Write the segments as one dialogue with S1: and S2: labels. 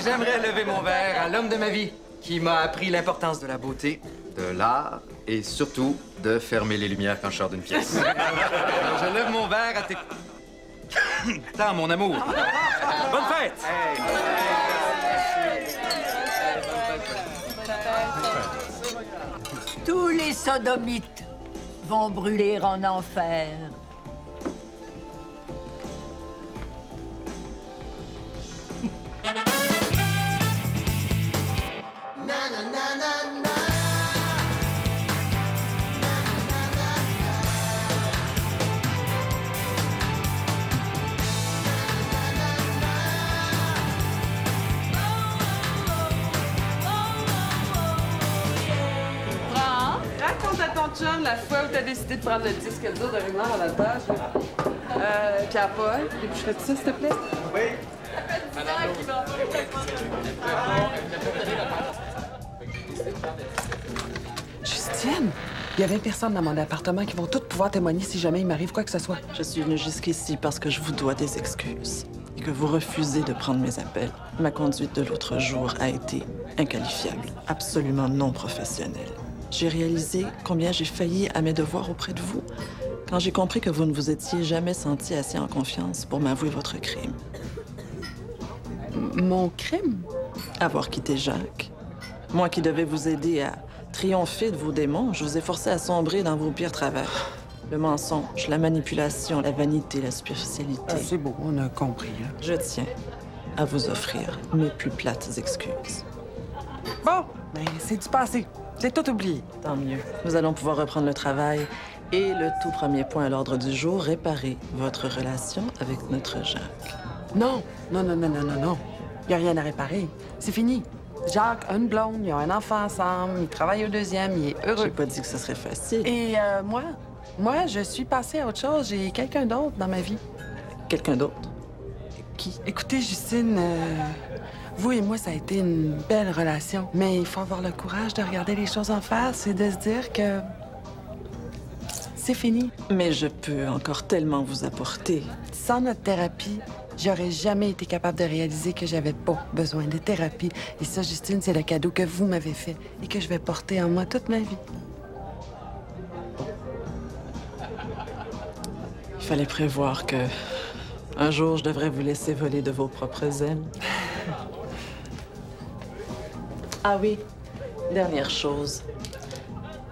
S1: j'aimerais lever mon verre à l'homme de ma vie, qui m'a appris l'importance de la beauté, de l'art et surtout de fermer les lumières quand je sors d'une pièce. Alors, je lève mon verre à tes... Attends, mon amour. Bonne fête!
S2: Tous les sodomites vont brûler en enfer.
S3: Raconte à ton chum la fois où t'as décidé de prendre le disque dur de rumeur à la page. Puis à Paul, dépêcherais-tu ça, s'il te plaît? Oui. Ça fait 10 ans qu'il va Justine, il y a 20 personnes dans mon appartement qui vont toutes pouvoir témoigner si jamais il m'arrive quoi que ce soit.
S4: Je suis venue jusqu'ici parce que je vous dois des excuses et que vous refusez de prendre mes appels. Ma conduite de l'autre jour a été inqualifiable, absolument non professionnelle. J'ai réalisé combien j'ai failli à mes devoirs auprès de vous quand j'ai compris que vous ne vous étiez jamais senti assez en confiance pour m'avouer votre crime.
S3: Mon crime?
S4: Avoir quitté Jacques. Moi qui devais vous aider à triompher de vos démons, je vous ai forcé à sombrer dans vos pires travers. Le mensonge, la manipulation, la vanité, la superficialité.
S3: C'est beau, on a compris. Hein?
S4: Je tiens à vous offrir mes plus plates excuses.
S3: Bon, ben c'est du passé. C'est tout oublié.
S4: Tant mieux. Nous allons pouvoir reprendre le travail. Et le tout premier point à l'ordre du jour, réparer votre relation avec notre Jacques.
S3: Non. Il n'y a rien à réparer. C'est fini. Jacques a une blonde, ils ont un enfant ensemble, ils travaillent au deuxième, il est heureux.
S4: J'ai pas dit que ce serait facile.
S3: Et moi, je suis passée à autre chose. J'ai quelqu'un d'autre dans ma vie.
S4: Quelqu'un d'autre?
S3: Qui? Écoutez, Justine, vous et moi, ça a été une belle relation. Mais il faut avoir le courage de regarder les choses en face et de se dire que c'est fini.
S4: Mais je peux encore tellement vous apporter.
S3: Sans notre thérapie, j'aurais jamais été capable de réaliser que j'avais pas besoin de thérapie. Et ça, Justine, c'est le cadeau que vous m'avez fait et que je vais porter en moi toute ma vie.
S4: Il fallait prévoir que un jour, je devrais vous laisser voler de vos propres ailes. Ah oui, dernière chose.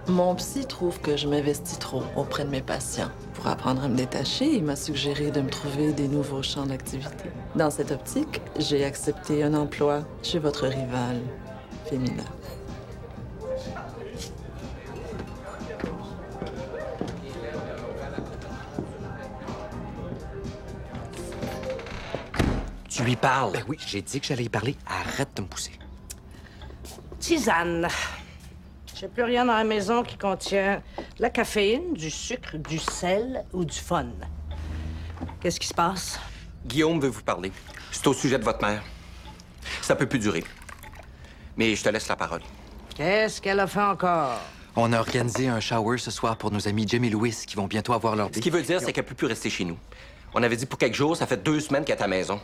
S4: Mon psy trouve que je m'investis trop auprès de mes patients. Pour apprendre à me détacher, il m'a suggéré de me trouver des nouveaux champs d'activité. Dans cette optique, j'ai accepté un emploi chez votre rival féminin.
S1: Tu lui parles? Ben oui, j'ai dit que j'allais y parler. Arrête de me pousser.
S5: Tisane. J'ai plus rien dans la maison qui contient de la caféine, du sucre, du sel ou du fun. Qu'est-ce qui se passe?
S6: Guillaume veut vous parler. C'est au sujet de votre mère. Ça peut plus durer. Mais je te laisse la parole.
S5: Qu'est-ce qu'elle a fait encore?
S1: On a organisé un shower ce soir pour nos amis Jim et Louis qui vont bientôt avoir leur
S6: Ce
S1: bébé.
S6: qui veut dire, c'est qu'elle peut plus rester chez nous. On avait dit pour quelques jours, ça fait 2 semaines qu'elle est à la maison.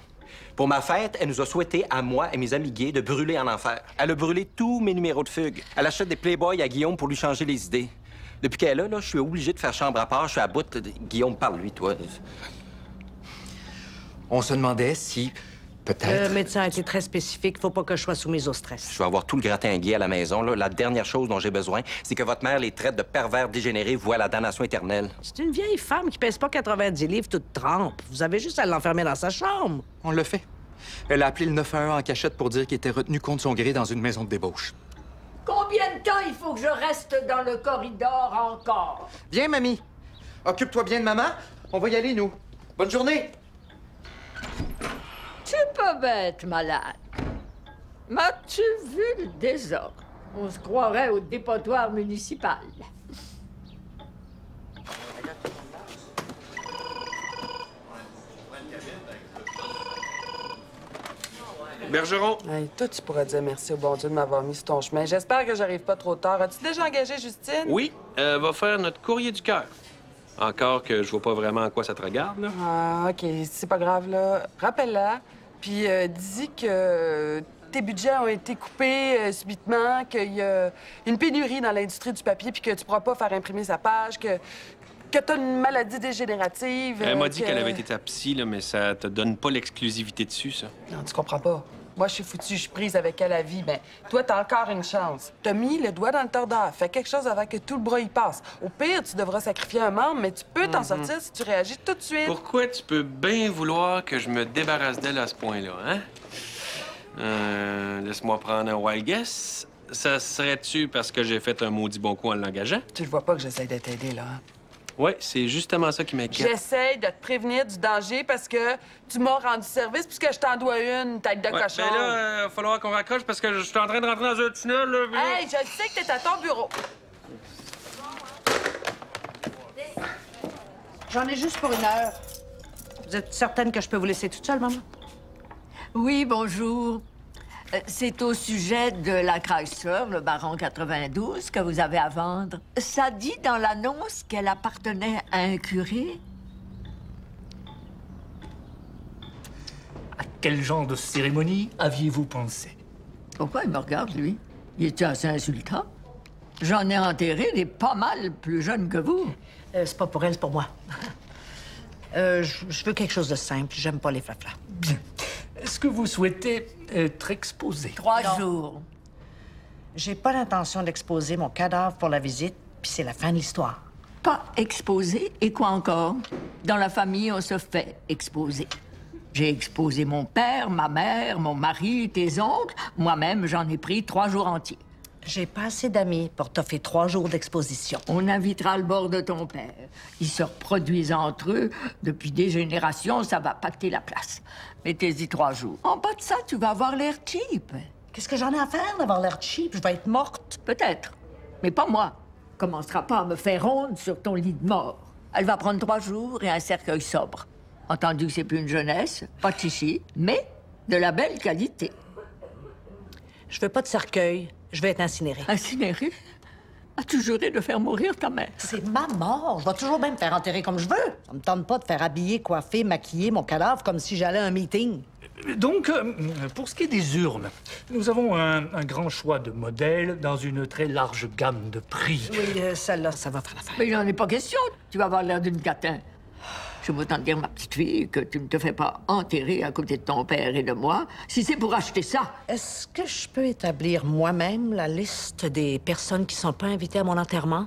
S6: Pour ma fête, elle nous a souhaité, à moi et mes amis gays, de brûler en enfer. Elle a brûlé tous mes numéros de fugue. Elle achète des Playboy à Guillaume pour lui changer les idées. Depuis qu'elle est là, je suis obligé de faire chambre à part. Je suis à bout. Guillaume, parle-lui, toi.
S1: On se demandait si, peut-être...
S5: Le médecin a été très spécifique. Faut pas que je sois soumise au stress.
S6: Je vais avoir tout le gratin gay à la maison. Là. La dernière chose dont j'ai besoin, c'est que votre mère les traite de pervers dégénérés, voie la damnation éternelle.
S5: C'est une vieille femme qui pèse pas 90 livres, toute trempe. Vous avez juste à l'enfermer dans sa chambre.
S1: On l'a fait. Elle a appelé le 911 en cachette pour dire qu'il était retenu contre son gré dans une maison de débauche.
S2: Combien de temps il faut que je reste dans le corridor encore?
S1: Viens, mamie. Occupe-toi bien de maman. On va y aller, nous. Bonne journée.
S2: Tu peux bête, malade. M'as-tu vu le désordre? On se croirait au dépotoir municipal.
S7: Bergeron.
S3: Hey, toi, tu pourrais dire merci au bon Dieu de m'avoir mis sur ton chemin. J'espère que j'arrive pas trop tard. As-tu déjà engagé Justine?
S7: Oui, elle va faire notre courrier du cœur. Encore que je vois pas vraiment à quoi ça te regarde, là.
S3: Ah, OK. C'est pas grave, là. Rappelle-la. puis dis que tes budgets ont été coupés subitement, qu'il y a une pénurie dans l'industrie du papier, puis que tu pourras pas faire imprimer sa page, que t'as une maladie dégénérative.
S7: Elle m'a dit
S3: que-
S7: qu'elle avait été ta psy, là, mais ça te donne pas l'exclusivité dessus, ça.
S3: Non, tu comprends pas. Moi, je suis foutue, je suis prise avec elle à vie. Ben, toi, t'as encore une chance. T'as mis le doigt dans le tordeur. Fais quelque chose avant que tout le bras y passe. Au pire, tu devras sacrifier un membre, mais tu peux t'en sortir si tu réagis tout de suite.
S7: Pourquoi tu peux bien vouloir que je me débarrasse d'elle à ce point-là, hein? Laisse-moi prendre un wild guess. Ça serait-tu parce que j'ai fait un maudit bon coup en l'engageant?
S3: Tu le vois pas que j'essaie de t'aider, là. Hein?
S7: Oui, c'est justement ça qui m'inquiète.
S3: J'essaie de te prévenir du danger parce que tu m'as rendu service puisque je t'en dois une, tête de cochon.
S7: Ben là, il va falloir qu'on raccroche parce que je suis en train de rentrer dans un tunnel, là. puis là-
S3: Hey, je sais que t'es à ton bureau.
S5: J'en ai juste pour 1 heure. Vous êtes certaine que je peux vous laisser toute seule, maman?
S2: Oui, bonjour. C'est au sujet de la Chrysler, le Baron 92, que vous avez à vendre. Ça dit dans l'annonce qu'elle appartenait à un curé?
S8: À quel genre de cérémonie aviez-vous pensé?
S2: Pourquoi il me regarde, lui? Il est assez insultant? J'en ai enterré des pas mal plus jeunes que vous.
S5: C'est pas pour elle, c'est pour moi. Je veux quelque chose de simple. J'aime pas les flaflas.
S8: Bien. Est-ce que vous souhaitez être exposé?
S2: 3 jours.
S5: J'ai pas l'intention d'exposer mon cadavre pour la visite, puis c'est la fin de l'histoire.
S2: Pas exposé, et quoi encore? Dans la famille, on se fait exposer. J'ai exposé mon père, ma mère, mon mari, tes oncles. Moi-même, j'en ai pris 3 jours entiers.
S5: J'ai pas assez d'amis pour t'offrir 3 jours d'exposition.
S2: On invitera le bord de ton père. Ils se reproduisent entre eux. Depuis des générations, ça va pacter la place. Mettez-y 3 jours. En bas de ça, tu vas avoir l'air cheap.
S5: Qu'est-ce que j'en ai à faire d'avoir l'air cheap? Je vais être morte.
S2: Peut-être, mais pas moi. Commencera pas à me faire ronde sur ton lit de mort. Elle va prendre 3 jours et un cercueil sobre. Entendu que c'est plus une jeunesse, pas de chichi, mais de la belle qualité.
S5: Je veux pas de cercueil. Je vais être incinérée.
S2: Incinérée? As-tu juré de faire mourir ta mère?
S5: C'est ma mort. Je vais toujours bien me faire enterrer comme je veux. Ça me tente pas de faire habiller, coiffer, maquiller mon cadavre comme si j'allais à un meeting.
S8: Donc, pour ce qui est des urnes, nous avons un grand choix de modèles dans une très large gamme de prix.
S5: Oui, celle-là, ça va faire l'affaire.
S2: Mais il n'en est pas question. Tu vas avoir l'air d'une catin. Je veux t'en dire, ma petite fille, que tu ne te fais pas enterrer à côté de ton père et de moi si c'est pour acheter ça.
S5: Est-ce que je peux établir moi-même la liste des personnes qui sont pas invitées à mon enterrement?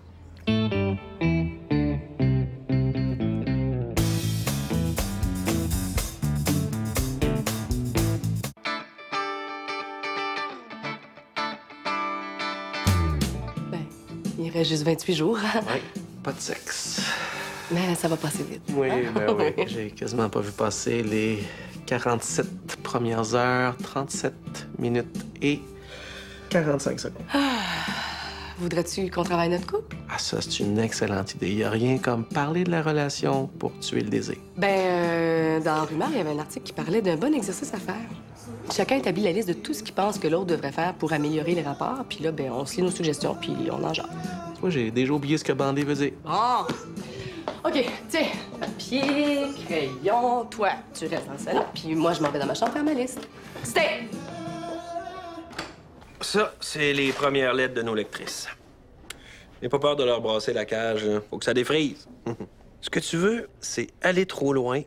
S9: Ben, il reste juste 28 jours.
S10: Oui, pas de sexe.
S9: Mais ça va passer vite.
S10: Oui, ben oui. J'ai quasiment pas vu passer les 47 premières heures, 37 minutes et 45 secondes.
S9: Voudrais-tu qu'on travaille notre couple?
S10: Ah, ça, c'est une excellente idée. Il n'y a rien comme parler de la relation pour tuer le désir.
S9: Ben, dans Rumeur, il y avait un article qui parlait d'un bon exercice à faire. Chacun établit la liste de tout ce qu'il pense que l'autre devrait faire pour améliorer les rapports, puis là, ben, on se lit nos suggestions, puis on en jase.
S10: Moi, j'ai déjà oublié ce que bander veut dire.
S9: Bon! OK, tiens, papier, crayon, toi, tu restes dans le salon, puis moi, je m'en vais dans ma chambre faire ma liste. Stay!
S7: Ça, c'est les premières lettres de nos lectrices. N'aie pas peur de leur brasser la cage, hein. Faut que ça défrise. Ce que tu veux, c'est aller trop loin,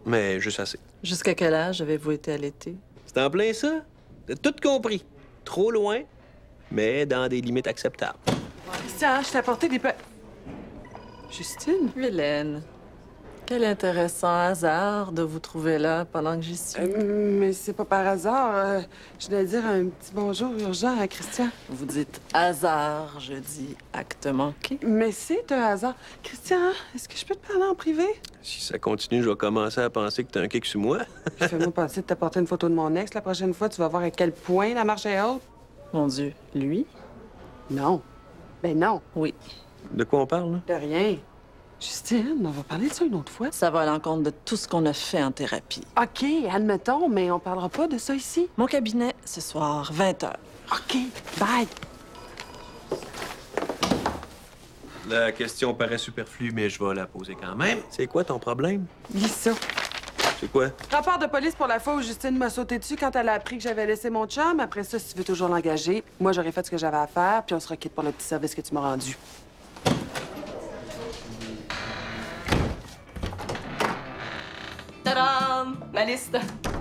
S7: mais juste assez.
S4: Jusqu'à quel âge avez-vous été allaité?
S7: C'est en plein ça. T'as tout compris. Trop loin, mais dans des limites acceptables.
S3: Tiens, je t'ai apporté des
S4: Justine? Hélène. Quel intéressant hasard de vous trouver là pendant que j'y suis.
S3: Mais c'est pas par hasard. Je dois dire un petit bonjour urgent à Christian.
S4: Vous dites hasard, je dis acte manqué.
S3: Mais c'est un hasard. Christian, est-ce que je peux te parler en privé?
S7: Si ça continue, je vais commencer à penser que t'as un kick sur moi.
S3: Fais-moi penser de t'apporter une photo de mon ex. La prochaine fois, tu vas voir à quel point la marche est haute.
S4: Mon Dieu, lui?
S3: Non. Ben non.
S4: Oui.
S7: De quoi on parle, là?
S3: De rien. Justine, on va parler de ça une autre fois.
S4: Ça va à l'encontre de tout ce qu'on a fait en thérapie.
S3: OK, admettons, mais on parlera pas de ça ici.
S4: Mon cabinet, ce soir, 20h.
S3: OK, bye.
S7: La question paraît superflue, mais je vais la poser quand même. C'est quoi ton problème?
S3: Lis ça.
S7: C'est quoi?
S3: Rapport de police pour la fois où Justine m'a sauté dessus quand elle a appris que j'avais laissé mon chum. Après ça, si tu veux toujours l'engager, moi, j'aurais fait ce que j'avais à faire, puis on se requitte pour le petit service que tu m'as rendu.
S9: Tadam! Ma liste.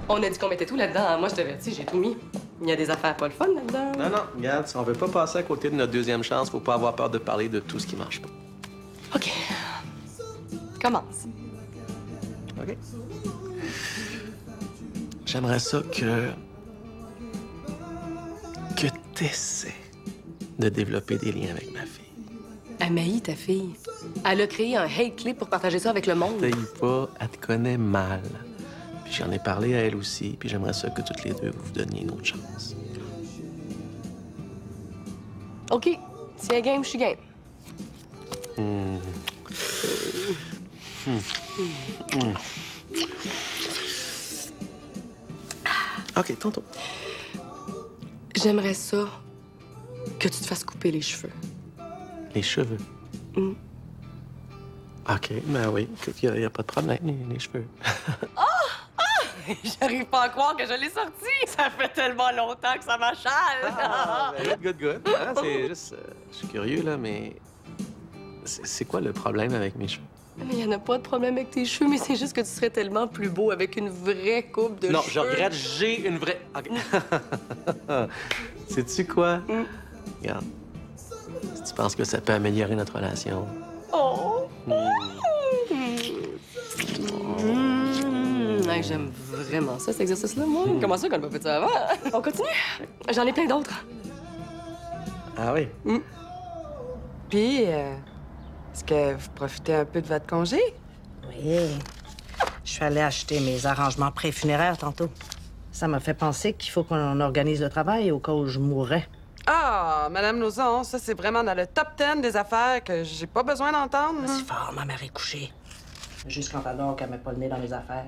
S9: On a dit qu'on mettait tout là-dedans. Moi, je t'avertis, j'ai tout mis. Il y a des affaires pas le fun là-dedans.
S10: Non, non, regarde, si on veut pas passer à côté de notre deuxième chance, faut pas avoir peur de parler de tout ce qui marche pas.
S9: OK. Commence.
S10: OK? J'aimerais ça que t'essaies de développer des liens avec ma fille.
S9: Amaï, ta fille. Elle a créé un hate clip pour partager ça avec le monde.
S10: T'ailles pas, elle te connaît mal. Puis j'en ai parlé à elle aussi, puis j'aimerais ça que toutes les deux vous donniez une autre chance.
S9: OK. Si elle est game, je suis game.
S10: OK, tonton.
S9: J'aimerais ça que tu te fasses couper les cheveux.
S10: Les cheveux? OK, ben oui, écoute, il n'y a pas de problème, les cheveux.
S9: J'arrive pas à croire que je l'ai sorti. Ça fait tellement longtemps que ça m'achale.
S10: Good. Ah, c'est juste... je suis curieux, là, mais... C'est quoi le problème avec mes cheveux?
S9: Mais il y en a pas de problème avec tes cheveux, mais c'est juste que tu serais tellement plus beau avec une vraie coupe de cheveux.
S10: Non, je regrette, j'ai une vraie... OK. Sais-tu quoi? Regarde. Si tu penses que ça peut améliorer notre relation...
S9: Oh! Hey, j'aime vraiment ça, cet exercice-là, moi. Comment ça qu'on n'a pas fait ça avant? On continue? J'en ai plein d'autres.
S10: Ah oui?
S3: Puis, est-ce que vous profitez un peu de votre congé?
S5: Oui. Je suis allée acheter mes arrangements pré-funéraires tantôt. Ça m'a fait penser qu'il faut qu'on organise le travail au cas où je mourrais.
S3: Ah, Madame Lauzon, ça, c'est vraiment dans le top 10 des affaires que j'ai pas besoin d'entendre.
S5: C'est fort, ma mère est couchée. Juste quand t'adores qu'elle met pas le nez dans mes affaires.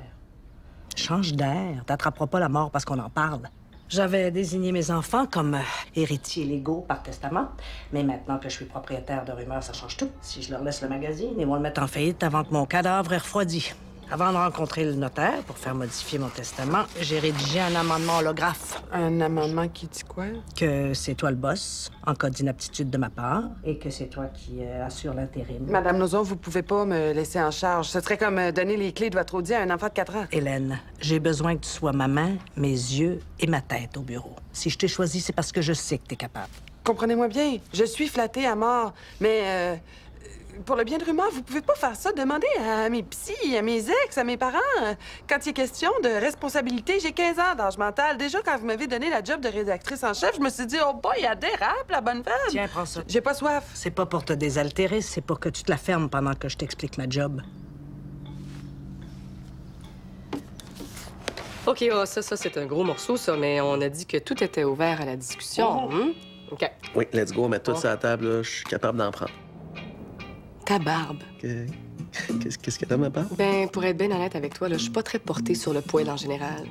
S5: Change d'air. T'attraperas pas la mort parce qu'on en parle. J'avais désigné mes enfants comme héritiers légaux par testament. Mais maintenant que je suis propriétaire de Rumeurs, ça change tout. Si je leur laisse le magazine, ils vont le mettre en faillite avant que mon cadavre ait refroidi. Avant de rencontrer le notaire pour faire modifier mon testament, j'ai rédigé un amendement holographe.
S3: Un amendement qui dit quoi?
S5: Que c'est toi le boss, en cas d'inaptitude de ma part, et que c'est toi qui assure l'intérim.
S3: Madame Lauzon, vous pouvez pas me laisser en charge. Ce serait comme donner les clés de votre Audi à un enfant de 4 ans.
S5: Hélène, j'ai besoin que tu sois ma main, mes yeux et ma tête au bureau. Si je t'ai choisi, c'est parce que je sais que t'es capable.
S3: Comprenez-moi bien, je suis flattée à mort, mais pour le bien de Rumeurs, vous pouvez pas faire ça. Demandez à mes psys, à mes ex, à mes parents. Quand il est question de responsabilité, j'ai 15 ans d'âge mental. Déjà, quand vous m'avez donné la job de rédactrice en chef, je me suis dit, oh boy, elle dérape, la bonne femme.
S5: Tiens, prends ça.
S3: J'ai pas soif.
S5: C'est pas pour te désaltérer, c'est pour que tu te la fermes pendant que je t'explique ma job.
S9: OK, oh, ça, c'est un gros morceau, ça, mais on a dit que tout était ouvert à la discussion. OK.
S10: Oui, let's go, on met tout ça à la table, là. Je suis capable d'en prendre.
S9: Ta barbe.
S10: Qu'est-ce qu'il y a dans ma barbe?
S9: Ben, pour être bien honnête avec toi, là, je suis pas très portée sur le poil en général.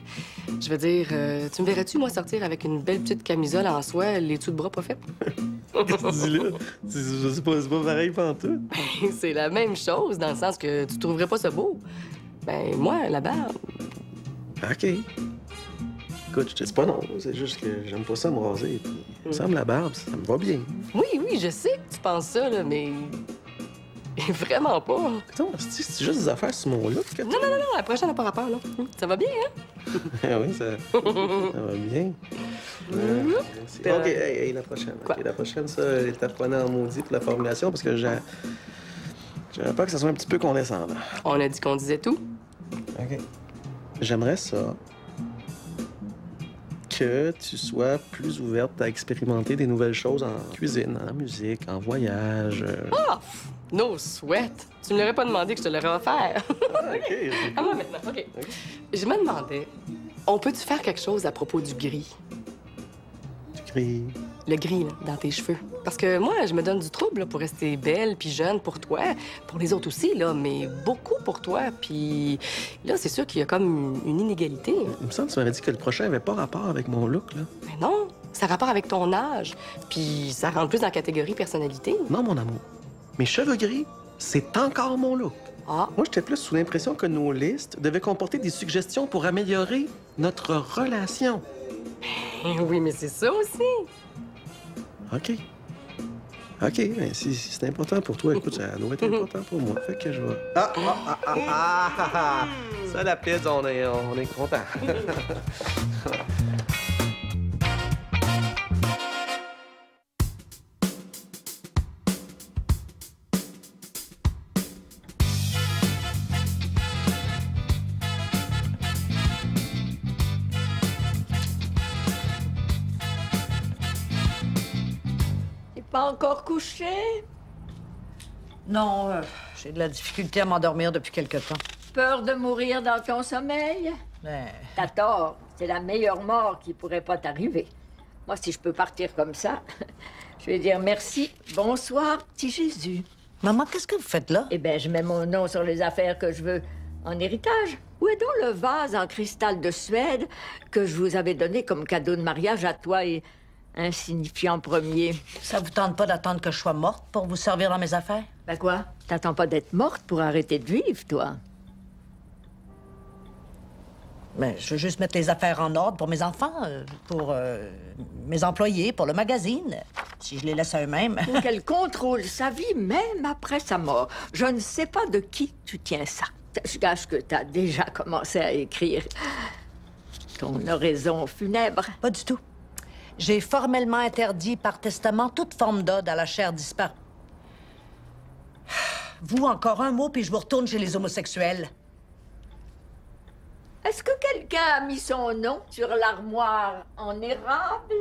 S9: Je veux dire, tu me verrais-tu, moi, sortir avec une belle petite camisole en soie, les dessous de bras pas faits?
S10: Qu'est-ce que tu dis là? C'est pas pareil pantoute.
S9: Ben, c'est la même chose, dans le sens que tu trouverais pas ça beau. Ben, moi, la barbe...
S10: OK. Écoute, je te dis pas non, c'est juste que j'aime pas ça me raser. Puis, il me semble la barbe, ça me va bien.
S9: Oui, je sais que tu penses ça, là, mais... Vraiment pas.
S10: Attends, c'est juste des affaires sur mon look.
S9: Non, la prochaine n'a pas rapport, là. Ça va bien, hein?
S10: Ah oui, ça va bien. OK, hey, la prochaine.
S9: Quoi?
S10: OK, la prochaine, ça, l'étape prenant en maudit pour la formulation, parce que j'avais peur que ça soit un petit peu condescendant.
S9: On a dit qu'on disait tout.
S10: OK. J'aimerais ça que tu sois plus ouverte à expérimenter des nouvelles choses en cuisine, en musique, en voyage.
S9: Ah! No sweat! Tu me l'aurais pas demandé que je te l'aurais offert.
S10: Ah, OK.
S9: À moi maintenant, OK. Je me demandais, on peut-tu faire quelque chose à propos du gris?
S10: Du gris?
S9: Le gris, là, dans tes cheveux. Parce que moi, je me donne du trouble là, pour rester belle puis jeune pour toi. Pour les autres aussi, là, mais beaucoup pour toi. Puis là, c'est sûr qu'il y a comme une inégalité.
S10: Il me semble que tu m'avais dit que le prochain avait pas rapport avec mon look, là.
S9: Mais non, ça a rapport avec ton âge. Puis ça rentre plus dans la catégorie personnalité.
S10: Non, mon amour. Mes cheveux gris, c'est encore mon look.
S5: Ah.
S10: Moi, j'étais plus sous l'impression que nos listes devaient comporter des suggestions pour améliorer notre relation.
S9: Oui, mais c'est ça aussi.
S10: OK. OK, mais si c'est important pour toi, écoute, ça doit être important pour moi. Fait que je vais... Ah! Ça, la pizza, on est content.
S2: Pas encore couché?
S5: Non, j'ai de la difficulté à m'endormir depuis quelque temps.
S2: Peur de mourir dans ton sommeil?
S5: Mais...
S2: T'as tort. C'est la meilleure mort qui pourrait pas t'arriver. Moi, si je peux partir comme ça, je vais dire merci. Bonsoir, petit Jésus.
S5: Maman, qu'est-ce que vous faites là?
S2: Eh bien, je mets mon nom sur les affaires que je veux en héritage. Où est donc le vase en cristal de Suède que je vous avais donné comme cadeau de mariage à toi et insignifiant premier?
S5: Ça vous tente pas d'attendre que je sois morte pour vous servir dans mes affaires?
S2: Ben quoi? T'attends pas d'être morte pour arrêter de vivre, toi?
S5: Mais je veux juste mettre les affaires en ordre pour mes enfants, pour mes employés, pour le magazine. Si je les laisse à eux-mêmes...
S2: Pour qu'elle contrôle sa vie, même après sa mort. Je ne sais pas de qui tu tiens ça. Je gâche que t'as déjà commencé à écrire ton oraison funèbre.
S5: Pas du tout. J'ai formellement interdit par testament toute forme d'ode à la chair disparue. Vous, encore un mot, puis je vous retourne chez les homosexuels.
S2: Est-ce que quelqu'un a mis son nom sur l'armoire en érable?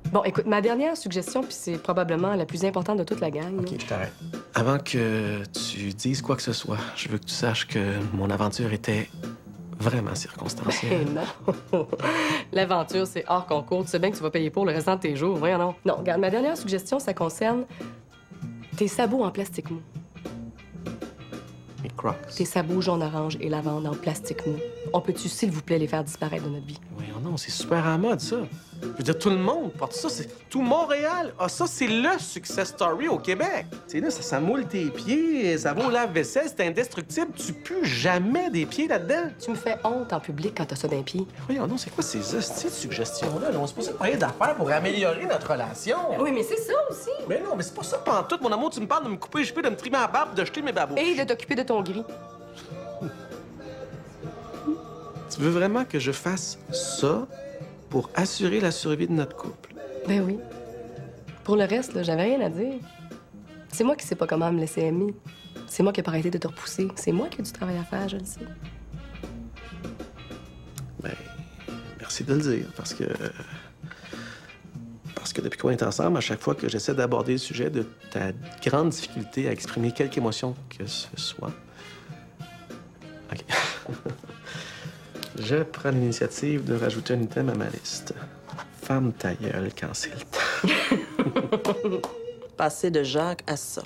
S9: Bon, écoute, ma dernière suggestion, puis c'est probablement la plus importante de toute la gang.
S10: OK, je t'arrête. Avant que tu dises quoi que ce soit, je veux que tu saches que mon aventure était vraiment circonstancielle.
S9: Non. L'aventure, c'est hors concours. Tu sais bien que tu vas payer pour le restant de tes jours. Voyons non. Non, regarde, ma dernière suggestion, ça concerne tes sabots en plastique mou.
S10: Mes Crocs.
S9: Tes sabots jaune-orange et lavande en plastique mou. On peut-tu, s'il vous plaît, les faire disparaître de notre vie?
S10: Voyons non, c'est super à mode, ça. Je veux dire, tout le monde porte ça. C'est tout Montréal. Ah, ça, c'est le success story au Québec. C'est là, ça moule tes pieds, ça va au lave-vaisselle, c'est indestructible. Tu pues jamais des pieds là-dedans.
S9: Tu me fais honte en public quand t'as ça d'un pied.
S10: Voyons non, c'est quoi ces hosties de suggestions-là? Là, on se pose parler d'affaires pour améliorer notre relation.
S9: Oui, mais c'est ça aussi.
S10: Mais non, mais c'est pas ça pantoute, mon amour. Tu me parles de me couper les cheveux, de me trimer la barbe, de jeter mes babouches.
S9: Et de t'occuper de ton gris.
S10: Tu veux vraiment que je fasse ça pour assurer la survie de notre couple?
S9: Ben oui. Pour le reste, là, j'avais rien à dire. C'est moi qui sais pas comment me laisser aimer. C'est moi qui ai pas arrêté de te repousser. C'est moi qui ai du travail à faire, je le sais.
S10: Ben, merci de le dire, parce que depuis qu'on est ensemble, à chaque fois que j'essaie d'aborder le sujet de ta grande difficulté à exprimer quelque émotion que ce soit... OK. Je prends l'initiative de rajouter un item à ma liste. Femme ta gueule quand c'est le temps.
S4: Passer de Jacques à ça.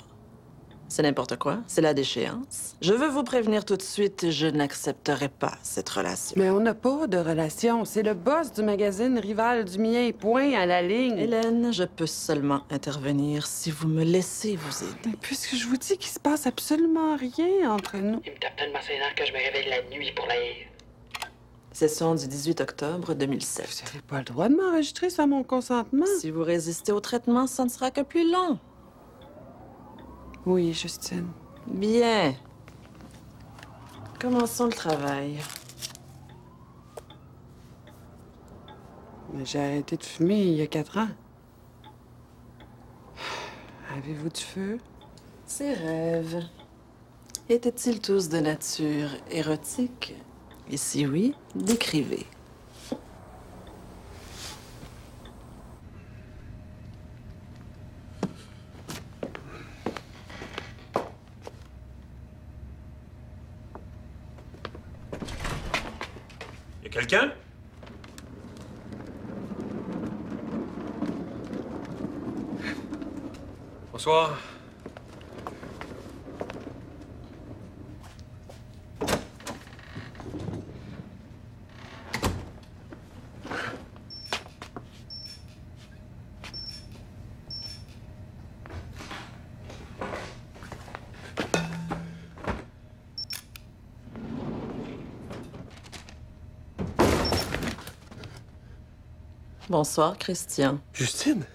S4: C'est n'importe quoi. C'est la déchéance. Je veux vous prévenir tout de suite, je n'accepterai pas cette relation.
S3: Mais on n'a pas de relation. C'est le boss du magazine rival du mien. Point à la ligne.
S4: Hélène, je peux seulement intervenir si vous me laissez vous aider.
S3: Mais puisque je vous dis qu'il se passe absolument rien entre nous.
S11: Il me tape tellement ses nerfs que je me réveille la nuit pour la haïr.
S4: Session du 18 octobre 2007.
S3: Vous n'avez pas le droit de m'enregistrer sans mon consentement.
S4: Si vous résistez au traitement, ça ne sera que plus long.
S3: Oui, Justine.
S4: Bien. Commençons le travail.
S3: Mais j'ai arrêté de fumer il y a 4 ans. Avez-vous du feu?
S4: Ces rêves étaient-ils tous de nature érotique? Et si oui, décrivez.
S7: Y a quelqu'un? Bonsoir.
S4: Bonsoir, Christian.
S7: Justine?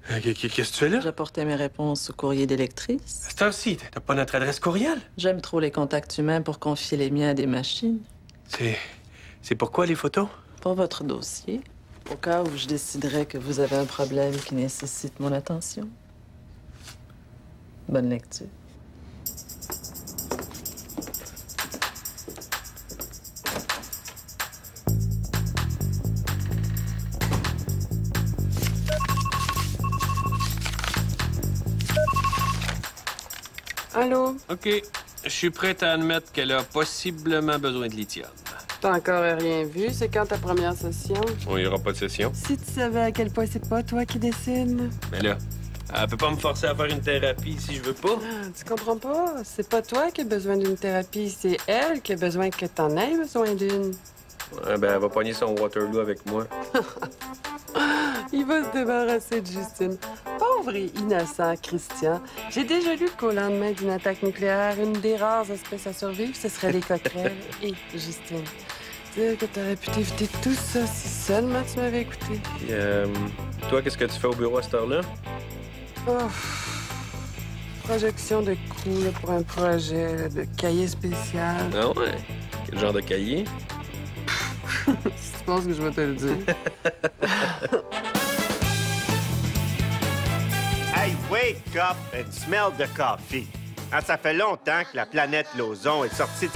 S7: Qu'est-ce que tu fais là?
S4: J'apportais mes réponses au courrier d'électrice.
S7: À cette heure-ci, t'as pas notre adresse courriel?
S4: J'aime trop les contacts humains pour confier les miens à des machines.
S7: C'est pourquoi les photos?
S4: Pour votre dossier, au cas où je déciderais que vous avez un problème qui nécessite mon attention. Bonne lecture.
S3: Allô?
S7: OK. Je suis prête à admettre qu'elle a possiblement besoin de lithium.
S3: T'as encore rien vu? C'est quand ta première session?
S7: On y aura pas de session.
S3: Si tu savais à quel point c'est pas toi qui décide.
S7: Mais là, elle peut pas me forcer à faire une thérapie si je veux pas.
S3: Tu comprends pas? C'est pas toi qui as besoin d'une thérapie, c'est elle qui a besoin que t'en aies besoin d'une.
S7: Ouais, ben, elle va pogner son Waterloo avec moi.
S3: Il va se débarrasser de Justine. Pauvre et innocent Christian. J'ai déjà lu qu'au lendemain d'une attaque nucléaire, une des rares espèces à survivre, ce serait les coquerelles et Justine. Dire que t'aurais pu t'éviter tout ça si seulement tu m'avais écouté.
S7: Et, toi, qu'est-ce que tu fais au bureau à cette heure-là?
S3: Oh. Projection de coûts là, pour un projet là, de cahier spécial.
S7: Ah ouais? Quel genre de cahier?
S3: Si tu penses que je vais te le dire.
S12: Hey, wake up and smell the coffee. Ah, ça fait longtemps que la planète Lozon est sortie de...